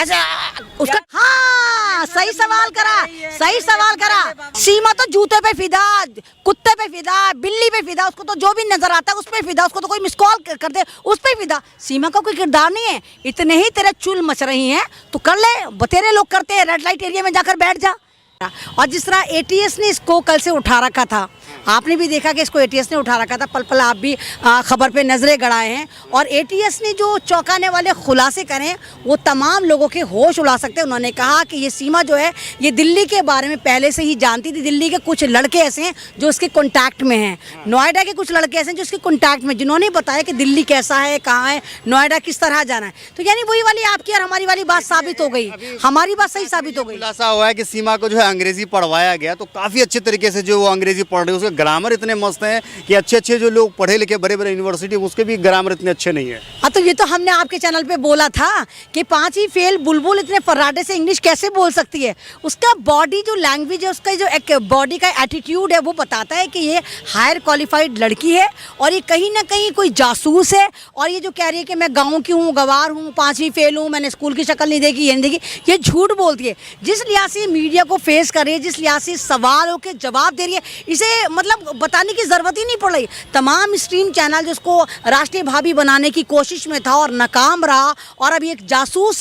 ऐसे उसका, हाँ सही सवाल करा, सही सवाल करा। सीमा तो जूते पे फिदा, कुत्ते पे फिदा, बिल्ली पे फिदा, उसको तो जो भी नजर आता है उस पे फिदा, उसको तो कोई मिस कॉल कर दे उस पे फिदा। सीमा का कोई किरदार नहीं है। इतने ही तेरे चुल मच रही हैं तो कर ले, बतेरे लोग करते हैं, रेड लाइट एरिया में जाकर बैठ जा। और जिस तरह एटीएस ने इसको कल से उठा रखा था, आपने भी देखा कि इसको एटीएस ने उठा रखा था, पल पल आप भी खबर पे नजरें गड़ाए हैं। और एटीएस ने जो चौंकाने वाले खुलासे करे वो तमाम लोगों के होश उड़ा सकते हैं। उन्होंने कहा कि ये सीमा जो है ये दिल्ली के बारे में पहले से ही जानती थी। दिल्ली के कुछ लड़के ऐसे हैं जो उसके कॉन्टैक्ट में हैं, नोएडा के कुछ लड़के ऐसे हैं जो उसके कॉन्टैक्ट में, जिन्होंने बताया कि दिल्ली कैसा है, कहाँ है, नोएडा किस तरह जाना है। तो यानी वही वाली आपकी और हमारी वाली बात साबित हो गई, हमारी बात सही साबित हो गई। खुलासा हुआ है कि सीमा को जो है अंग्रेजी पढ़वाया गया, तो काफी अच्छे तरीके से जो वो अंग्रेजी पढ़ रहे हैं, उसके ग्रामर इतने मस्त हैं कि अच्छे जो लोग पढ़े लिखे बड़े बड़े यूनिवर्सिटी उसके भी ग्रामर इतने अच्छे नहीं है। हाँ तो ये तो हमने आपके चैनल पे बोला था कि 5वीं फेल बुलबुल इतने फर्राटे से इंग्लिश कैसे बोल सकती है। उसका बॉडी जो लैंग्वेज है, उसका जो एक बॉडी का एटीट्यूड है वो बताता है कि ये हायर क्वालिफाइड लड़की है और ये कहीं ना कहीं कोई जासूस है। और ये जो कह रही है कि मैं गाँव की हूँ, गवार हूँ, 5वीं फेल हूँ, मैंने स्कूल की शक्ल नहीं देखी, ये नहीं देखी, ये झूठ बोलती है। जिस लिहाज से मीडिया को फेस कर रही है, जिस लिहाज से सवालों के जवाब दे रही है, इसे मतलब बताने की जरूरत ही नहीं पड़ रही। तमाम स्ट्रीम चैनल जिसको राष्ट्रीय भाभी बनाने की कोशिश में था और नाकाम रहा और अभी एक जासूस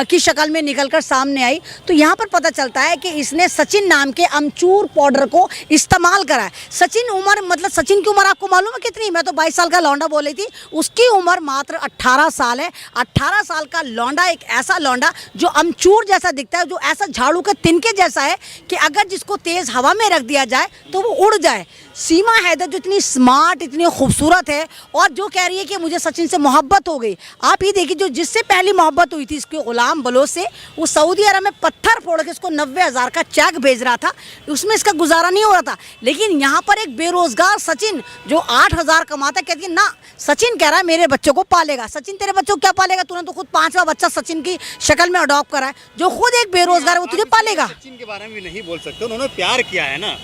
की शक्ल में निकलकर सामने आई, तो यहाँ पर पता चलता है कि इसने सचिन नाम के अमचूर पाउडर को इस्तेमाल करा है। सचिन उम्र, मतलब सचिन की उम्र आपको मालूम है कितनी? मैं तो 22 साल का लौंडा बोल रही थी, उसकी उम्र मात्र 18 साल है। 18 साल का लौंडा, एक ऐसा लौंडा जो अमचूर जैसा दिखता है, जो ऐसा झाड़ू के तिनके जैसा है कि अगर जिसको तेज हवा में रख दिया जाए तो वो उड़ जाए। सीमा हैदर जो इतनी स्मार्ट, इतनी खूबसूरत है और जो कह रही है कि मुझे सचिन से मोहब्बत हो गई। आप ही देखिए, जो जिससे पहली मोहब्बत हुई थी इसके गुलाम बलोच से, वो सऊदी अरब में पत्थर फोड़ के इसको 90,000 का चेक भेज रहा था, उसमें इसका गुजारा नहीं हो रहा था। लेकिन यहाँ पर एक बेरोजगार सचिन जो 8,000 कमाता, कहती है ना, सचिन कह रहा है मेरे बच्चों को पालेगा। सचिन तेरे बच्चों को क्या पालेगा? तूने तो खुद 5वां बच्चा सचिन की शक्ल में अडॉप्ट करा है। जो खुद एक बेरोजगार है वो तुझे पालेगा। सचिन के बारे में भी नहीं बोल सकते, उन्होंने प्यार किया है ना,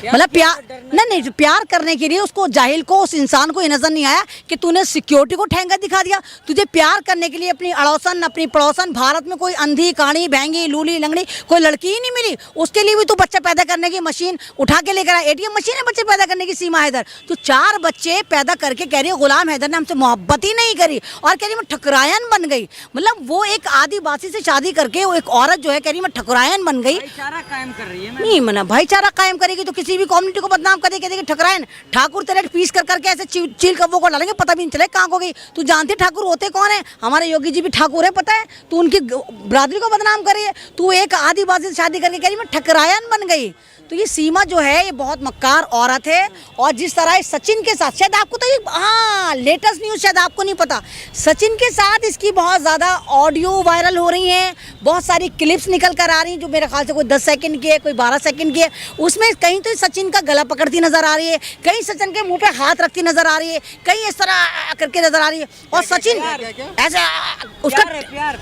मतलब प्यार नहीं, प्यार करने के लिए उसको, जाहिल को, उस इंसान को ये नजर नहीं आया कि तूने सिक्योरिटी को ठेंगा दिखा दिया। तुझे प्यार करने के लिए अपनी अड़ोसन, अपनी पड़ोसन, भारत में कोई अंधी, काणी, बहंगी, लूली, लंगड़ी कोई लड़की ही नहीं मिली। उसके लिए भी तू बच्चा पैदा करने की मशीन उठा के लेकर आया। ATM मशीन है बच्चे पैदा करने की सीमा हैदर। तो 4 बच्चे पैदा करके कह रही है गुलाम हैदर ने हमसे मोहब्बत ही नहीं करी और कह रही मैं ठकुरायन बन गई। मतलब वो एक आदिवासी से शादी करके वो एक औरत जो है कह रही मैं ठकुरायन बन गई। भाईचारा कायम कर रही है। नहीं मना, भाईचारा कायम करेगी तो किसी भी कम्युनिटी को बदनाम कर देगी। ठकुरायन ठाकुर तेरे पीस कर करके ऐसे चील कब्बों को डालेंगे, पता भी नहीं चले कहाँ हो गई। तू जानती है ठाकुर होते कौन है? हमारे योगी जी भी ठाकुर है, पता है? तू उनकी बरादरी को बदनाम कर रही है। तू एक आदिवासी से शादी करके कह रही मैं ठकुरायन बन गई। तो ये सीमा जो है ये बहुत मक्कार औरत है। और जिस तरह सचिन के साथ, शायद आपको तो ये, हाँ लेटेस्ट न्यूज़ शायद आपको नहीं पता, सचिन के साथ इसकी बहुत ज़्यादा ऑडियो वायरल हो रही हैं, बहुत सारी क्लिप्स निकल कर आ रही हैं जो मेरे ख्याल से कोई 10 सेकंड की है, कोई 12 सेकंड की है। उसमें कहीं तो सचिन का गला पकड़ती नजर आ रही है, कहीं सचिन के मुंह पे हाथ रखती नजर आ रही है, कहीं इस तरह करके नजर आ रही है। और सचिन ऐसा उसका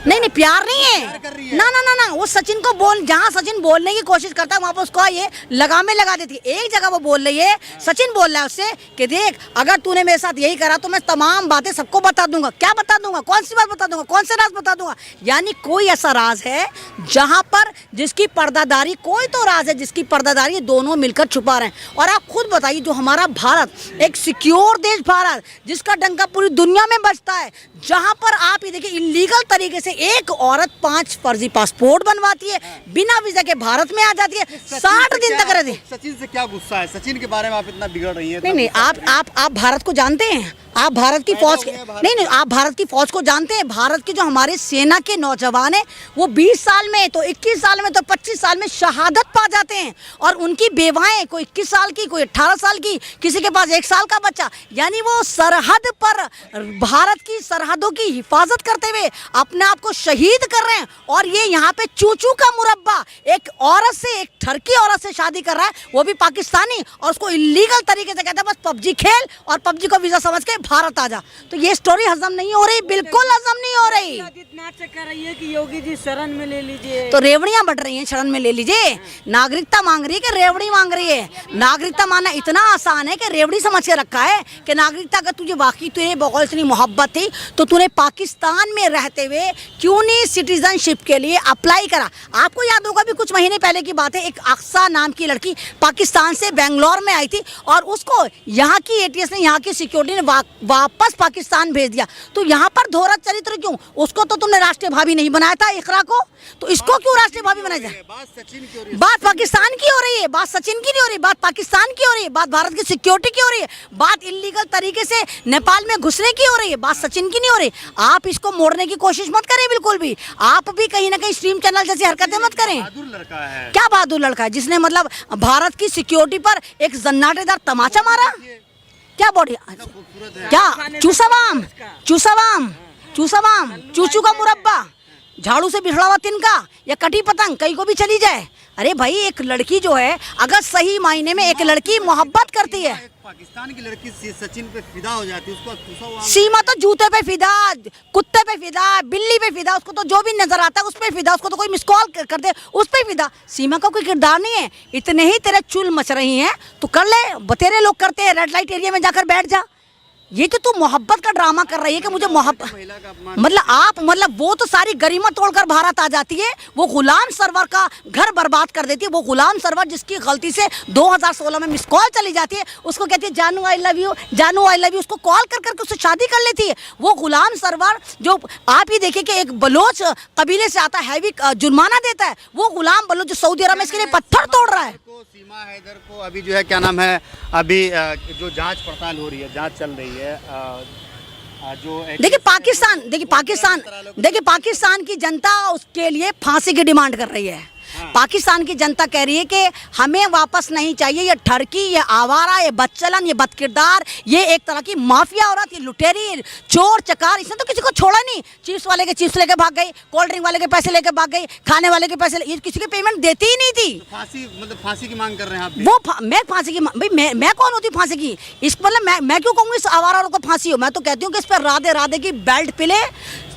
नहीं प्यार नहीं है ना, वो सचिन को जहाँ सचिन बोलने की कोशिश करता है वहाँ पर उसको ये लगामे लगा देती है। एक जगह वो बोल रही है, सचिन बोल रहा है उससे कि देख अगर तूने मेरे साथ यही करा तो मैं तमाम बातें सबको बता दूंगा। क्या बता दूंगा? कौन सी बात बता दूंगा? कौन से राज बता दूंगा? यानी कोई ऐसा राज है जहां पर जिसकी पर्दादारी, कोई तो राज है जिसकी पर्दादारी दोनों मिलकर छुपा रहे हैं। और आप खुद बताइए, जो हमारा भारत एक सिक्योर देश, भारत जिसका डंका पूरी दुनिया में बजता है, जहां पर आप ये देखिए इलीगल तरीके से एक औरत 5 फर्जी पासपोर्ट बनवाती है, बिना वीजा के भारत में आ जाती है, 60 दिन तक रहती है। सचिन से क्या गुस्सा है? सचिन के बारे में आप इतना बिगड़ रही हैं। नहीं, आप भारत को जानते हैं? आप भारत की फौज के नहीं, आप भारत की फौज को जानते हैं? भारत के जो हमारे सेना के नौजवान हैं वो 20 साल में तो 21 साल में तो 25 साल में शहादत पा जाते हैं। और उनकी बेवाएं, कोई 21 साल की, कोई 18 साल की, किसी के पास 1 साल का बच्चा। यानी वो सरहद पर भारत की सरहदों की हिफाजत करते हुए अपने आप को शहीद कर रहे हैं। और ये यहाँ पे चूचू का मुरब्बा एक औरत से, एक ठरकी औरत से शादी कर रहा है, वो भी पाकिस्तानी, और उसको इलीगल तरीके से कहता है बस पबजी खेल और पबजी को वीजा समझ के भारत आ जा। तो ये स्टोरी हजम नहीं हो रही, बिल्कुल हजम नहीं हो रही। कर रही है कि योगी जी शरण में ले लीजिए, तो रेवड़ियां बढ़ रही हैं, शरण में ले लीजिए। नागरिकता मांग रही है कि रेवड़ी मांग रही है? नागरिकता मानना इतना आसान है कि रेवड़ी समझ के रखा है कि नागरिकता अगर तुझे वाकई तुझे बगौल इतनी मोहब्बत थी तो तूने पाकिस्तान में रहते हुए क्यों नहीं सिटीजनशिप के लिए अप्लाई करा? आपको याद होगा भी कुछ महीने पहले की बात है, एक अक्सा नाम की लड़की पाकिस्तान से बेंगलोर में आई थी और उसको यहाँ की एटीएस ने, यहाँ की सिक्योरिटी ने वापस पाकिस्तान भेज दिया। तो यहाँ पर दोहरा चरित्र क्यों? उसको तो तुमने राष्ट्रीय भावी नहीं बनाया था, इकरा को, तो इसको क्यों राष्ट्रीय भावी बनाया जाए? बात पाकिस्तान की हो रही है, बात सचिन की नहीं हो रही, बात पाकिस्तान की हो रही है, बात भारत की सिक्योरिटी की हो रही है, बात इलीगल तरीके से नेपाल में घुसने की हो रही है, बात सचिन की नहीं हो रही। आप इसको मोड़ने की कोशिश मत करें, बिल्कुल भी। आप भी कहीं ना कहीं स्ट्रीम चैनल जैसी हरकतें मत करें। बहादुर लड़का है। क्या बहादुर लड़का है जिसने मतलब भारत की सिक्योरिटी पर एक जन्नाटेदार तमाचा मारा? क्या बॉडी, क्या चूसावाम, चूसावाम, चूसावाम, चूचू का मुरब्बा, झाड़ू से बिछड़ा हुआ तिनका या कटी पतंग कहीं को भी चली जाए। अरे भाई, एक लड़की जो है, अगर सही मायने में एक लड़की मोहब्बत करती है, पाकिस्तान की लड़की सचिन पे फिदा हो जाती है, उसको सीमा तो जूते पे फिदा, कुत्ते पे फिदा, बिल्ली पे फिदा, उसको तो जो भी नजर आता है उस पे फिदा, उसको तो कोई मिस कॉल कर दे उस पे फिदा। सीमा का कोई किरदार नहीं है। इतने ही तेरे चुल मच रही हैं तो कर ले, बतेरे लोग करते हैं, रेड लाइट एरिया में जाकर बैठ जा। ये तो तू मोहब्बत का ड्रामा कर रही है कि मुझे मोहब्बत, मतलब वो तो सारी गरिमा तोड़कर भारत आ जाती है, वो गुलाम सरवर का घर बर्बाद कर देती है। वो गुलाम सरवर जिसकी गलती से 2016 में मिस कॉल चली जाती है, उसको कहती है जानू आई लव यू, जानू आई लव यू, उसको कॉल कर करके उससे शादी कर लेती है। वो गुलाम सरवर जो आप ही देखिए कि एक बलोच कबीले से आता है, हैवी जुर्माना देता है, वो गुलाम बलोच जो सऊदी अरब में इसके लिए पत्थर तोड़ रहा है। सीमा हैदर को अभी जो है क्या नाम है, अभी जो जांच पड़ताल हो रही है, जांच चल रही है, जो देखिए पाकिस्तान की जनता उसके लिए फांसी की डिमांड कर रही है। पाकिस्तान की जनता कह रही है कि हमें वापस नहीं चाहिए ये ठरकी, ये आवारा, ये बदचलन, ये बदकिरदार, ये एक तरह की माफिया औरत, ये लुटेरी, चोर चकार। इसने तो किसी को छोड़ा नहीं। चिप्स वाले के चिप्स लेके भाग गई, कोल्ड ड्रिंक वाले के पैसे लेके भाग गई, खाने वाले के पैसे, ये किसी के पेमेंट देती ही नहीं थी। तो फांसी की मांग कर रहे हैं आप? मैं फांसी की भाई, मैं कौन होती फांसी की? इस मतलब मैं क्यों कहूँगी इस आवारा औरत को फांसी हो? मैं तो कहती हूँ कि इस पर राधे राधे की बेल्ट पिले,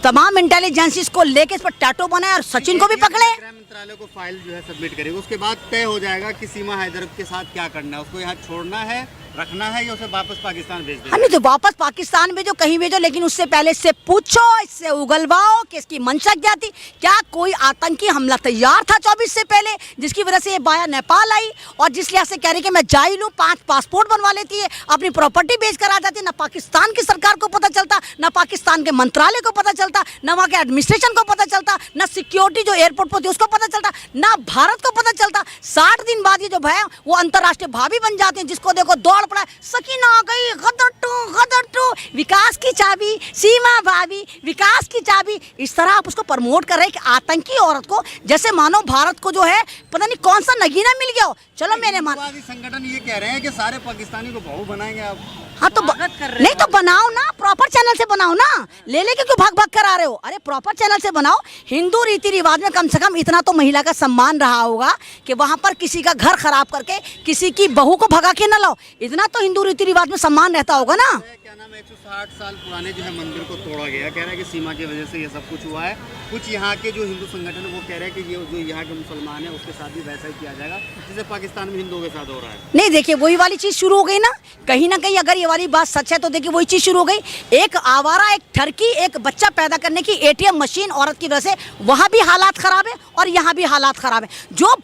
तमाम इंटेलिजेंसिस को लेके इस पर टैटू बनाए और सचिन को भी पकड़े। गृह मंत्रालय को फाइल जो है सबमिट करेगा, उसके बाद तय हो जाएगा कि सीमा हैदर के साथ क्या करना है, उसको यहाँ छोड़ना है, रखना है या उसे वापस पाकिस्तान भेज देना। नहीं तो वापस पाकिस्तान भेजो, कहीं भेजो, लेकिन उससे पहले इससे पूछो, इससे उगलवाओ कि इसकी मंशा क्या थी। क्या कोई आतंकी हमला तैयार था 24 से पहले, जिसकी वजह से ये बाया नेपाल आई और जिस लिहाज से कह रही कि मैं जा ही लूँ, 5 पासपोर्ट बनवा लेती है, अपनी प्रॉपर्टी बेच कर आ जाती है। ना पाकिस्तान की सरकार को पता चलता, ना पाकिस्तान के मंत्रालय को पता चलता, ना वहाँ के एडमिनिस्ट्रेशन को पता चलता, ना सिक्योरिटी जो एयरपोर्ट पर थी उसको पता चलता, ना भारत को पता चलता। 60 दिन बाद ये जो भय वो अंतर्राष्ट्रीय भावी बन जाते हैं, जिसको देखो दौड़ पड़ा, सकीना आ गई, गदर टू, विकास की चाबी, सीमा भाभी, विकास की चाबी। इस तरह आप उसको प्रमोट कर रहे हैं कि आतंकी औरत को, जैसे मानो भारत को जो है पता नहीं कौन सा नगीना मिल गया हो। चलो मैंने संगठन ये कह रहे हैं कि सारे पाकिस्तानी को बहू बनाएंगे आप। हाँ तो नहीं तो बनाओ ना, प्रॉपर चैनल से बनाओ ना, ले लेके क्यों भाग भाग कर आ रहे हो? अरे प्रॉपर चैनल से बनाओ। हिंदू रीति रिवाज में कम से कम इतना तो महिला का सम्मान रहा होगा कि वहां पर किसी का घर खराब करके किसी की बहू को भगा के न लाओ। इतना तो हिंदू रीति रिवाज में सम्मान रहता होगा ना। क्या नाम है, 160 साल पुराने जो है मंदिर को तोड़ा गया, कह रहा है कि सीमा की वजह से ये सब कुछ हुआ है। कुछ यहाँ के जो हिंदू संगठन है वो कह रहे हैं कि ये जो यहाँ के मुसलमान है उसके साथ भी वैसा ही किया जाएगा जैसे पाकिस्तान में हिंदुओं के साथ हो रहा है। नहीं देखिए, वही वाली चीज शुरू हो गई ना कहीं अगर ये वाली बात सच है तो देखिए वही चीज शुरू हो गई। एक आवारा, एक ठरकी, एक बच्चा पैदा करने की एटीएम मशीन औरत की वजह से वहां भी हालात खराब है और यहाँ भी हालात खराब है। जो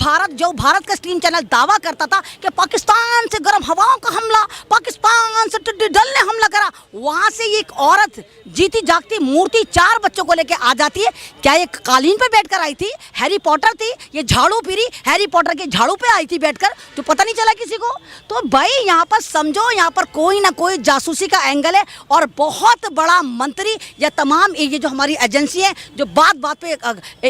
भारत का स्ट्रीम चैनल दावा करता था कि पाकिस्तान से गर्म हवाओं का हमला, पाकिस्तान से टिड्डी दल ने हमला करा, वहां से ये एक औरत जीती जागती मूर्ति 4 बच्चों को लेके आ जाती है। क्या ये कालीन पे बैठकर आई थी? हैरी पॉटर थी? ये झाड़ू फिरी हैरी पॉटर के झाड़ू पे आई थी बैठकर, तो पता नहीं चला किसी को? तो भाई यहाँ पर समझो, यहाँ पर कोई ना कोई जासूसी का एंगल है और बहुत बड़ा मंत्री या तमाम ये जो हमारी एजेंसी है जो बात बात पे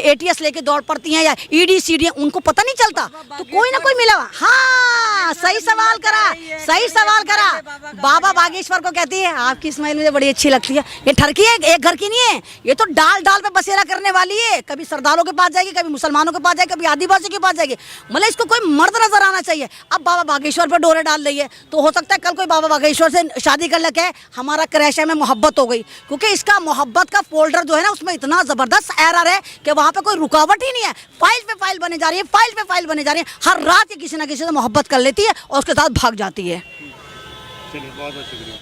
एटीएस लेके दौड़ पड़ती हैं या ईडी सीडी, उनको पता नहीं चलता, तो कोई ना कोई मिला। हाँ सही सवाल करा, सही सवाल करा। बाबा बागेश्वर को कहती है, आपकी स्माइल मुझे बड़ी अच्छी लगती है। ये ठरकी है, एक घर की नहीं है, ये तो डाल डाल पे बसेरा करने वाली है। कभी सरदारों के पास जाएगी, कभी मुसलमानों के पास जाएगी, कभी आदिवासी के पास जाएगी। मतलब इसको कोई मर्द नजर आना चाहिए। अब बाबा बागेश्वर पर डोरे डाल रही है, तो हो सकता है कल कोई बाबा बागेश्वर से शादी कर लगे, हमारा क्रैशा में मोहब्बत हो गई, क्योंकि इसका मोहब्बत का फोल्डर जो है ना उसमें इतना जबरदस्त एरर है कि वहां पे कोई रुकावट ही नहीं है। फाइल पे फाइल बने जा रही है, फाइल पे फाइल बने जा रही है। हर रात ये किसी ना किसी से मोहब्बत कर लेती है और उसके साथ भाग जाती है। चलिए, बहुत बहुत शुक्रिया।